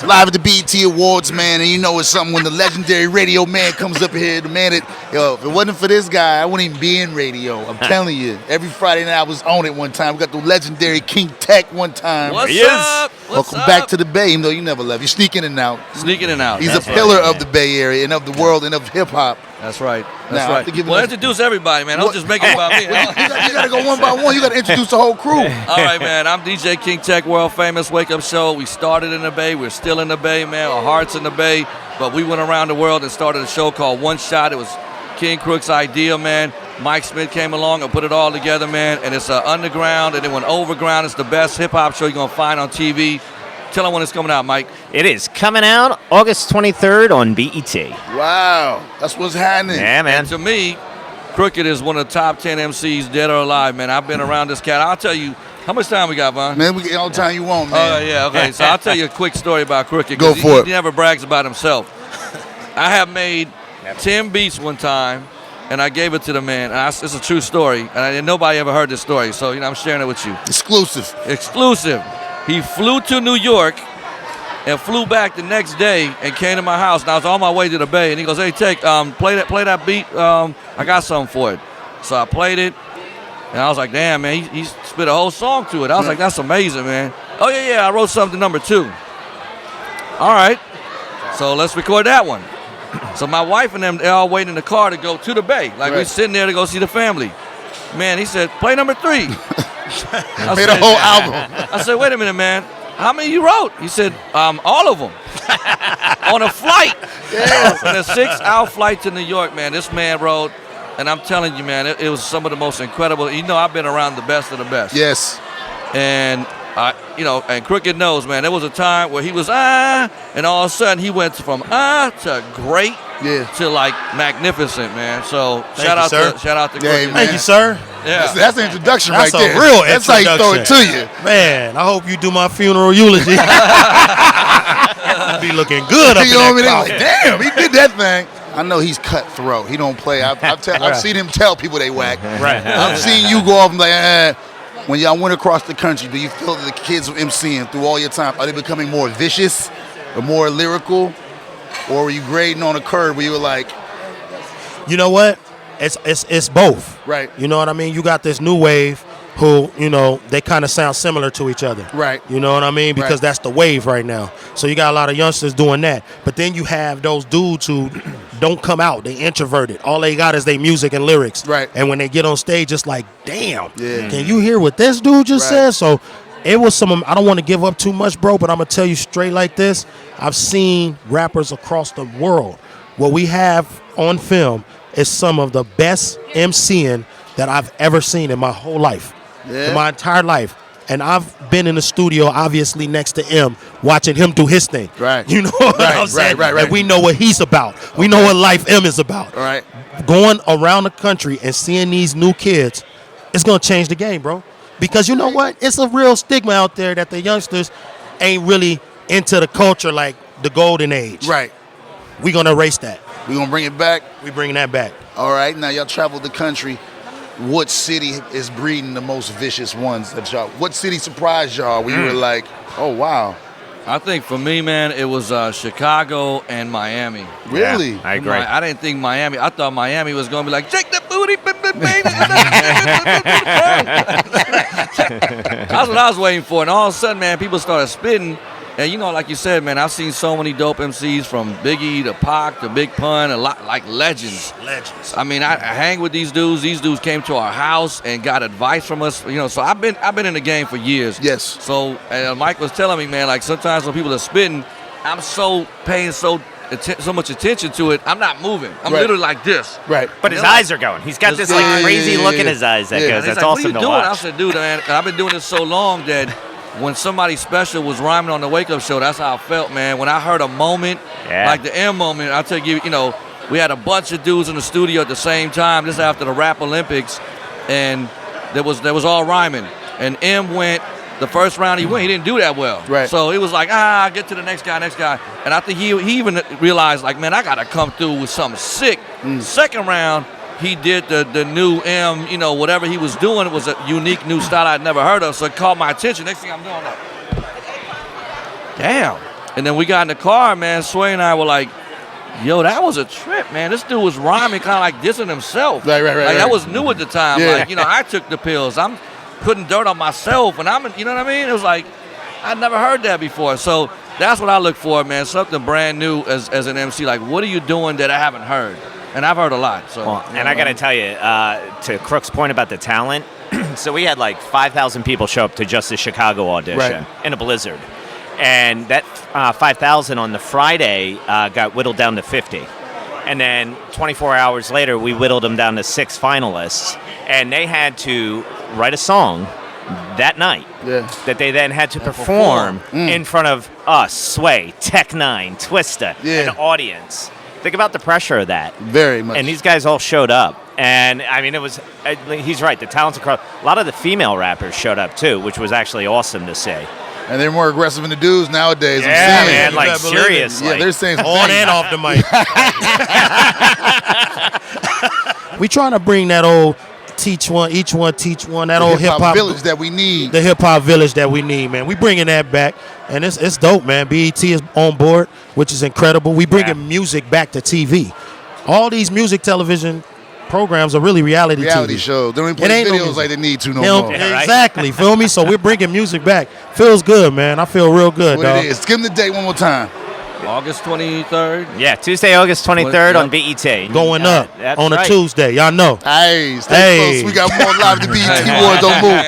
Live at the BET Awards, man, and you know it's something when the legendary radio man comes up here. The man that, yo, if it wasn't for this guy, I wouldn't even be in radio. I'm telling you. Every Friday night I was on it one time. We got the legendary King Tech one time. What's up? Welcome back to the Bay, even though you never left. You sneak in and out. Sneaking in and out. He's a pillar of the Bay Area and of the world and of hip-hop. That's right. Now, That's right. Introduce everybody, man. Don't just make it about me. You got to go one by one. You got to introduce the whole crew. All right, man. I'm DJ King Tech, world famous wake up show. We started in the Bay. We're still in the Bay, man. Our heart's in the Bay. But we went around the world and started a show called One Shot. It was King Crook's idea, man. Mike Smith came along and put it all together, man. And it's underground and it went overground. It's the best hip hop show you're going to find on TV. Tell them when it's coming out, Mike. It is coming out August 23rd on BET. Wow, that's what's happening. Yeah, man. And to me, Crooked is one of the top 10 MCs, dead or alive, man. I've been around this cat. I'll tell you, how much time we got, Von? Man, we get all the time you want, man. Oh, yeah, okay. So I'll tell you a quick story about Crooked. Go for it. He never brags about himself. I have made 10 beats one time, and I gave it to the man. And it's a true story, and nobody ever heard this story. So, I'm sharing it with you. Exclusive. He flew to New York and flew back the next day and came to my house. And I was on my way to the Bay, and he goes, "Hey, Tech, play that beat. I got something for it." So I played it, and I was like, "Damn, man, he spit a whole song to it." I was like, "That's amazing, man." "Oh, yeah, I wrote something number 2. All right, so let's record that one. So my wife and them, they're all waiting in the car to go to the Bay. Like, we're sitting there to go see the family. Man, he said, "Play number 3. Made a whole album. I said, "Wait a minute, man. How many you wrote?" He said, "All of them." On a flight. Yes. On a 6-hour flight to New York, man. This man wrote, and I'm telling you, man, it was some of the most incredible. I've been around the best of the best. Yes. And, and Crooked knows, man, there was a time where he was, and all of a sudden he went from, to great to, like, magnificent, man. So, shout out to Crooked. Thank you, sir. Yeah. That's an introduction That's right there. a real That's how you throw it to you. Man, I hope you do my funeral eulogy. Be looking good up in You know that what I mean? Like, damn, he did that thing. I know he's cutthroat. He don't play. I've seen him tell people they whack. Right. I've seen you go off and like, When y'all went across the country, do you feel that the kids MCing through all your time, are they becoming more vicious or more lyrical? Or were you grading on a curve where you were like... You know what? It's both. Right. You know what I mean? You got this new wave who, they kind of sound similar to each other. Right. You know what I mean? Because that's the wave right now. So you got a lot of youngsters doing that. But then you have those dudes who don't come out. They introverted. All they got is their music and lyrics. Right. And when they get on stage, it's like, damn, can you hear what this dude just said? So it was I don't want to give up too much, bro, but I'm going to tell you straight like this. I've seen rappers across the world. What we have on film is some of the best MCing that I've ever seen in my whole life, in my entire life. And I've been in the studio, obviously, next to M, watching him do his thing. Right. You know what I'm saying? Right. And we know what he's about. We know what Life M is about. All right. Going around the country and seeing these new kids, it's going to change the game, bro. Because you know what? It's a real stigma out there that the youngsters ain't really into the culture like the golden age. Right. We're going to erase that. We're going to bring it back? We bringing that back. All right. Now, y'all traveled the country. What city is breeding the most vicious ones that y'all? What city surprised y'all where you were like, oh, wow? I think for me, man, it was Chicago and Miami. Really? Yeah, I agree. I didn't think Miami. I thought Miami was going to be like, shake the booty, baby. That's what I was waiting for. And all of a sudden, man, people started spitting. And, like you said, man, I've seen so many dope MCs from Biggie to Pac to Big Pun, a lot like legends. I mean, I hang with these dudes. These dudes came to our house and got advice from us. So I've been in the game for years. Yes. So Mike was telling me, man, like sometimes when people are spitting, I'm so paying so much attention to it, I'm not moving. I'm literally like this. Right. But his eyes are going. He's got this crazy look in his eyes that goes. That's like, awesome what are you to doing? watch. I said, dude, man, I've been doing this so long that when somebody special was rhyming on the Wake Up Show, that's how I felt, man. When I heard a moment, like the M moment, I'll tell you, we had a bunch of dudes in the studio at the same time, this after the Rap Olympics, and there was all rhyming. And M went, the first round he went, he didn't do that well. Right. So it was like, get to the next guy. And I think he even realized, like, man, I got to come through with something sick. Second round, he did the new M, whatever he was doing. It was a unique new style I'd never heard of, so it caught my attention. Next thing I'm doing, like, damn. And then we got in the car, man. Sway and I were like, yo, that was a trip, man. This dude was rhyming kind of like dissing himself. Right. Like, that was new at the time. Yeah. Like, I took the pills. I'm putting dirt on myself, and you know what I mean? It was like, I'd never heard that before. So that's what I look for, man. Something brand new as an MC. Like, what are you doing that I haven't heard? And I've heard a lot. So, and I got to tell you, to Crook's point about the talent, so we had like 5,000 people show up to just the Chicago audition in a blizzard. And that 5,000 on the Friday got whittled down to 50. And then 24 hours later, we whittled them down to 6 finalists. And they had to write a song that night that they then had to perform in front of us, Sway, Tech Nine, Twista, an audience. Think about the pressure of that. Very much. And these guys all showed up. And, I mean, it was, he's right, the talents across, a lot of the female rappers showed up, too, which was actually awesome to see. And they're more aggressive than the dudes nowadays. Yeah, I'm saying. man, like, seriously. Yeah, they're saying On and off the mic. We trying to bring that old each one teach one, that old hip-hop village that we need. The hip-hop village that we need, man. We bringing that back, and it's dope, man. BET is on board, which is incredible. We bringing music back to TV. All these music television programs are really reality TV. shows. They don't even play videos like they need to no more. Exactly, feel me? So we're bringing music back. Feels good, man. I feel real good, dog. It is. Give them the date one more time. August 23rd. Yeah, Tuesday, August 23rd on BET. Going up on a Tuesday. Y'all know. Hey, stay close. We got more live to BET Awards on move.